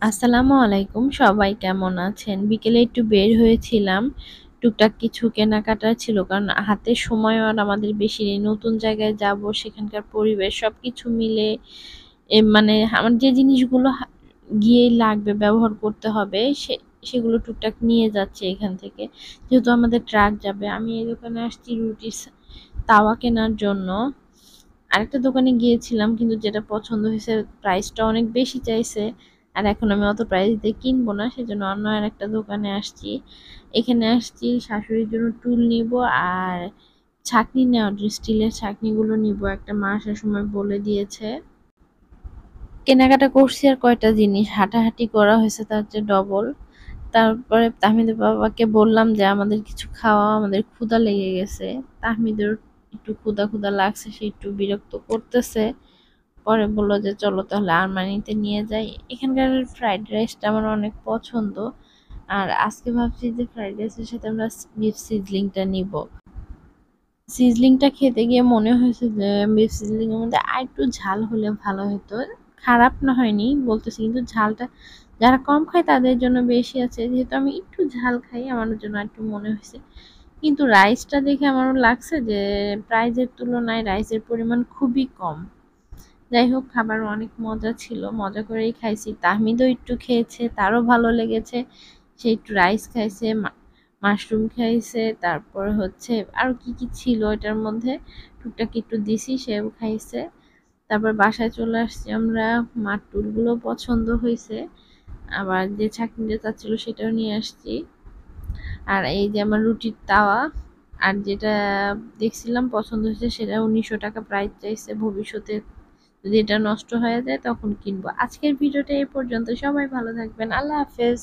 আসসালামু আলাইকুম, সবাই কেমন আছেন? বিকেলে একটু বের হয়েছিলাম। টুকটাক কিছু কেনাকাটা ছিল, কারণ হাতে সময় আর আমাদের বেশি নেই। নতুন জায়গায় যাব, সেখানকার পরিবেশ সবকিছু মিলে মানে আমার যে জিনিসগুলো গিয়ে লাগবে, ব্যবহার করতে হবে, সেগুলো টুকটাক নিয়ে যাচ্ছে এখান থেকে। যেহেতু আমাদের ট্রাক যাবে, আমি এই দোকানে আসছি রুটির তাওয়া কেনার জন্য। আরেকটা দোকানে গিয়েছিলাম, কিন্তু যেটা পছন্দ হয়েছে প্রাইসটা অনেক বেশি চাইছে, আর এখন আমি অত প্রাইস দিয়ে কিনবো না, সেজন্য অন্য আরেকটা দোকানে আসছি। এখানে আসছি শাশুড়ির জন্য টুল নিব, আর ছাঁকনি নেওয়ার জন্য স্টিলের ছাঁকনিগুলো নিব, একটা মা আসার সময় বলে দিয়েছে। কেনাকাটা করছি আর কয়টা জিনিস, হাঁটাহাঁটি করা হয়েছে তার চেয়ে ডবল। তারপরে তাহমিদের বাবাকে বললাম যে আমাদের কিছু খাওয়া, আমাদের ক্ষুধা লেগে গেছে। তাহমিদের একটু ক্ষুধা ক্ষুধা লাগছে, সে একটু বিরক্ত করতেছে। পরে বললো যে চলো তাহলে আরমানিতে নিয়ে যাই। এখানকার ফ্রাইড রাইসটা আমার অনেক পছন্দ, আর আজকে ভাবছি যে ফ্রাইড রাইসের সাথে আমরা বিফ সিজলিংটা নিব। সিজলিংটা খেতে গিয়ে মনে হয়েছে যে বিফ সিজলিং এর মধ্যে আর একটু ঝাল হলে ভালো হতো। খারাপ না হয়নি বলতেছি, কিন্তু ঝালটা যারা কম খায় তাদের জন্য বেশি আছে, যেহেতু আমি একটু ঝাল খাই আমার জন্য একটু মনে হয়েছে। কিন্তু রাইসটা দেখে আমারও লাগছে যে প্রাইজের তুলনায় রাইসের পরিমাণ খুবই কম। যাই হোক, খাবার অনেক মজা ছিল, মজা করেই খাইছি। তাহমিদও একটু খেয়েছে, তারও ভালো লেগেছে। সে একটু রাইস খাইছে, মাশরুম খাইছে, তারপর হচ্ছে আরো কি কি ছিল এটার মধ্যে, টুকটাক একটু দিছি, সেও খাইছে। তারপর বাসায় চলে আসছি আমরা। মাটুলগুলো পছন্দ হয়েছে, আবার যে ছাঁকনিটা চাচ্ছিল সেটাও নিয়ে আসছি। আর এই যে আমার রুটির তাওয়া, আর যেটা দেখছিলাম পছন্দ হয়েছে সেটা 1900 টাকা প্রাইস চাইছে। ভবিষ্যতে যদি এটা নষ্ট হয়ে যায় তখন কিনবো। আজকের ভিডিওটা এই পর্যন্ত, সবাই ভালো থাকবেন, আল্লাহ হাফেজ।